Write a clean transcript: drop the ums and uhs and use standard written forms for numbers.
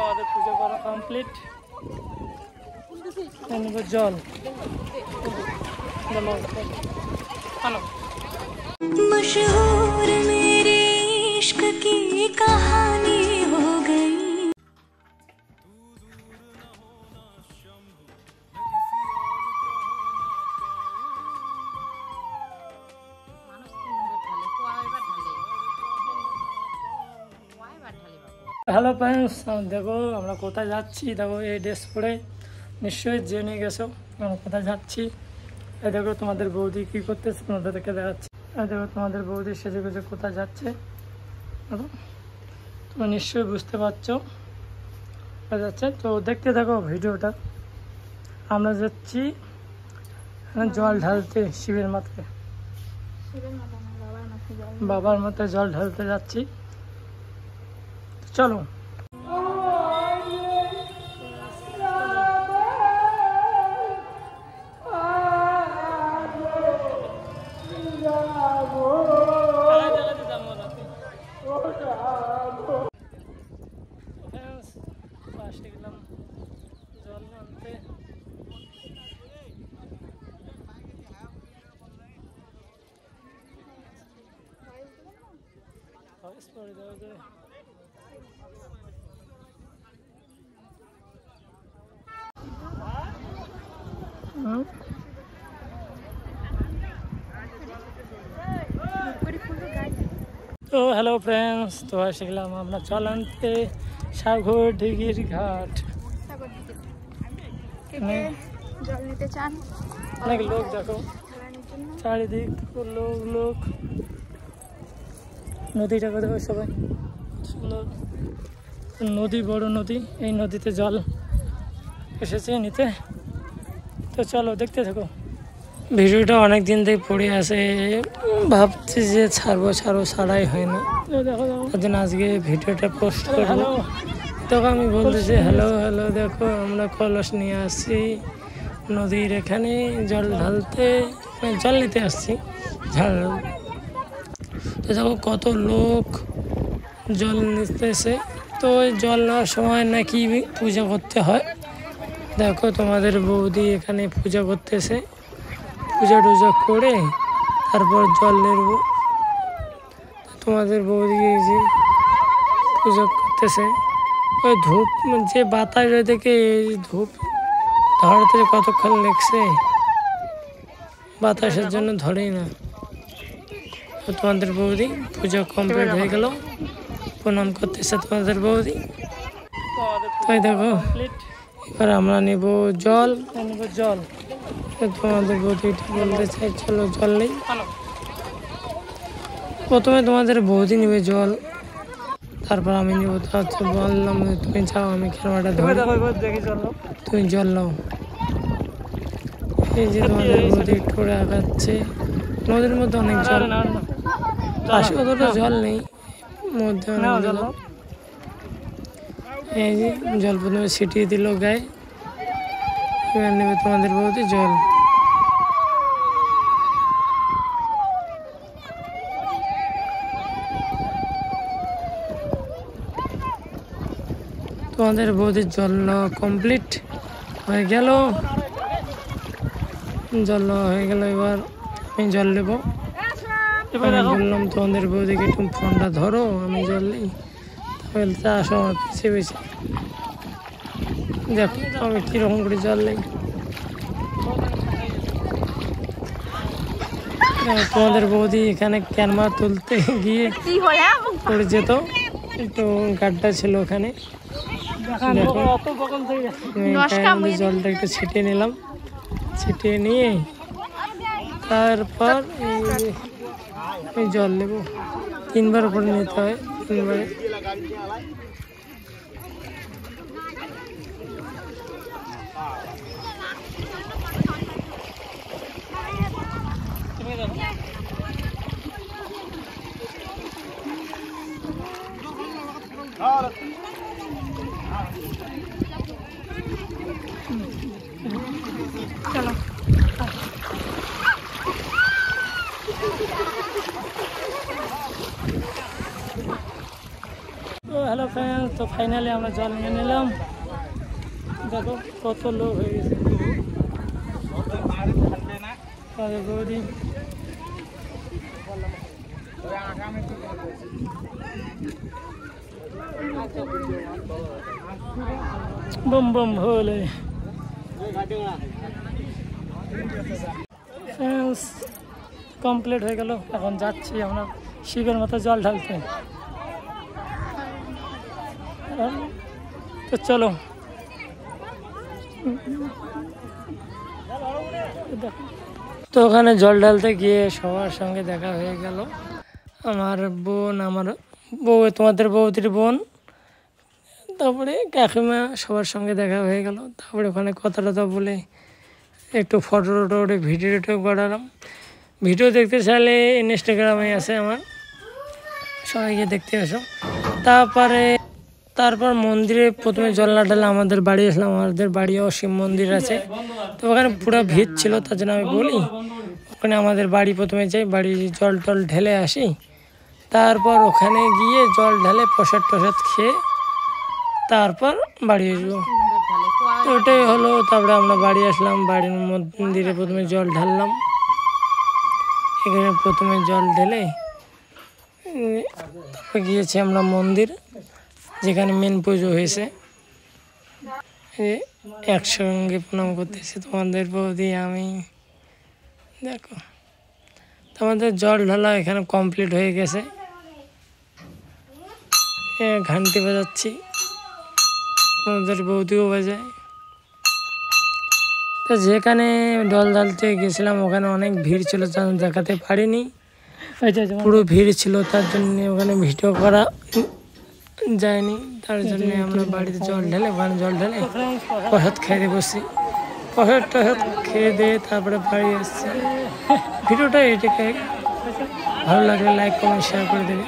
আমাদের পুজো করা কমপ্লিট। জল मशहूर मेरे इश्क की कहानी हो गई। হ্যালো ফ্রেন্ডস, দেখো আমরা কোথায় যাচ্ছি। দেখো এই ড্রেস পরে নিশ্চয়ই জেনে গেছো আমরা কোথায় যাচ্ছি। এই দেখো তোমাদের বৌদি কি করতেছে তোমাদেরকে দেখাচ্ছি। এই দেখো তোমাদের বৌদি সেজে গুজে কোথায় যাচ্ছে, তোমরা নিশ্চয়ই বুঝতে পারছো যাচ্ছে। তো দেখতে থাকো ভিডিওটা। আমরা যাচ্ছি জল ঢালতে শিবের মাথায়, বাবার মাথায় জল ঢালতে যাচ্ছি। চলো। গেলাম জল আনতে। তো হ্যালো ফ্রেন্ডস, তো এসে গেলাম আমরা জল আনতে সাগর দিঘির ঘাট। জল নিতে চান? অনেক লোক দেখো চারিদিক, লোক। নদীটাকে দেখো সবাই, সুন্দর নদী, বড় নদী। এই নদীতে জল এসেছে নিতে। তো চলো দেখতে থাকো। ভিডিওটা অনেক দিন থেকে পড়ে আছে, ভাবছি যে ছাড়াই হয় না। ওই জন্য আজকে ভিডিওটা পোস্ট করবো। তখন আমি বলতেছি হ্যালো দেখো আমরা কলস নিয়ে আসছি নদীর এখানে জল ঢালতে, জল নিতে আসছি। তো দেখো কত লোক জল নিতেছে। তো ওই জল নেওয়ার সময় নাকি পূজা করতে হয়। দেখো তোমাদের বৌদি এখানে পূজা করতেছে, পূজা টুজা করে তারপর জল নেব। তোমাদের বৌদি যে পূজা করতেছে, ওই ধূপ যে বাতাস থেকে ধূপ ধরতে কতক্ষণ লেগছে, বাতাসের জন্য ধরেই না। তো তোমাদের বৌদি পূজা কমপ্লিট হয়ে গেল, প্রণাম করতেছে তোমাদের বৌদি। তাই দেখো এবার আমরা নেব জল। তোমাদের বৌদি বলতে চাই চলো জল নেই। প্রথমে তোমাদের বৌদি নেবে জল, তারপর আমি নেব। হচ্ছে বললাম তুমি যাও, আমি ক্যামেরাটা ধরে, তুমি জল নাও। এই যে তোমাদের বৌদি ঠোড়ে আগাচ্ছে। নদীর মধ্যে অনেক জল, পাশে অতটা জল নেই, মধ্যে অনেক জল। এই যে জল প্রথমে ছিটিয়ে দিল গায়ে। এবার নেবে তোমাদের বৌদি জল। তোমাদের বৌদির জল নেওয়া কমপ্লিট হয়ে গেল। জল নেওয়া হয়ে গেল, এবার আমি জল নেব। বললাম তোমাদের বৌদিকে একটু ফোনটা ধরো, আমি জল নিই। বলতে আসো আমার পিছিয়ে দেখো আমি কীরকম করে জল নিই। তোমাদের বৌদি এখানে ক্যামেরা তুলতে গিয়ে পড়ে যেত, একটু গাড্ডা ছিল ওখানে। জলটা একটু ছিটিয়ে নিলাম, ছিটিয়ে নিয়ে তারপর এই জল নেব। 3 বার করে নিতে হয়, 3 বারে। চলো তো হ্যালো ফ্রেন্ড, ফাইনালি আমরা জল নিয়ে নিলাম। দেখো কত লোক হয়ে গেছে। আমাদের বৌদি বম বম ভোলে। কমপ্লিট হয়ে গেল, এখন যাচ্ছি আমরা শিবের মতো জল ঢালতে। তো চলো তো ওখানে জল ঢালতে গিয়ে সবার সঙ্গে দেখা হয়ে গেল। আমার বোন, আমার বউ, তোমাদের বৌদির বোন, তারপরে কাকিমা, সবার সঙ্গে দেখা হয়ে গেল। তারপরে ওখানে কথা টথা বলে একটু ফটো টটো ওঠে, ভিডিও টিডিও করালাম। ভিডিও দেখতে চাইলে ইনস্টাগ্রামে আছে আমার, সবাইকে দেখতে আসো। তারপর মন্দিরে প্রথমে জল না ঢালে আমাদের বাড়ি আসলাম। আমাদের বাড়িও শিব মন্দির আছে, তো ওখানে পুরো ভিড় ছিল, তার জন্য আমি বলি ওখানে আমাদের বাড়ি প্রথমে যাই, বাড়ি জল টল ঢেলে আসি। তারপর ওখানে গিয়ে জল ঢালে প্রসাদ টসাদ খেয়ে তারপর বাড়ি আসবো। তো ওটাই হলো। তারপরে আমরা বাড়ি আসলাম, বাড়ির মন্দিরে প্রথমে জল ঢাললাম। এখানে প্রথমে জল ঢেলে তারপর গিয়েছি আমরা মন্দির, যেখানে মেন পুজো হয়েছে। একসঙ্গে প্রণাম করতেছি তোমাদের বৌদি, আমি। দেখো তোমাদের জল ঢালা এখানে কমপ্লিট হয়ে গেছে। ঘন্টি বাজাচ্ছি, তোমাদের বৌদিও বাজায়। তো যেখানে জল ঢালতে গেছিলাম ওখানে অনেক ভিড় ছিল, দেখাতে পারিনি, পুরো ভিড় ছিল, তার জন্য ওখানে ভিডিও করা যায়নি। তার জন্য আমরা বাড়িতে জল ঢেলে, ওখানে জল ঢেলে প্রসাদ খেয়ে বসি। প্রসাদ টসাদ খেয়ে দিয়ে তারপরে বাড়ি আসছি। ভিডিওটা এটাকে ভালো লাগলে লাইক কমেন্ট শেয়ার করে দেবে।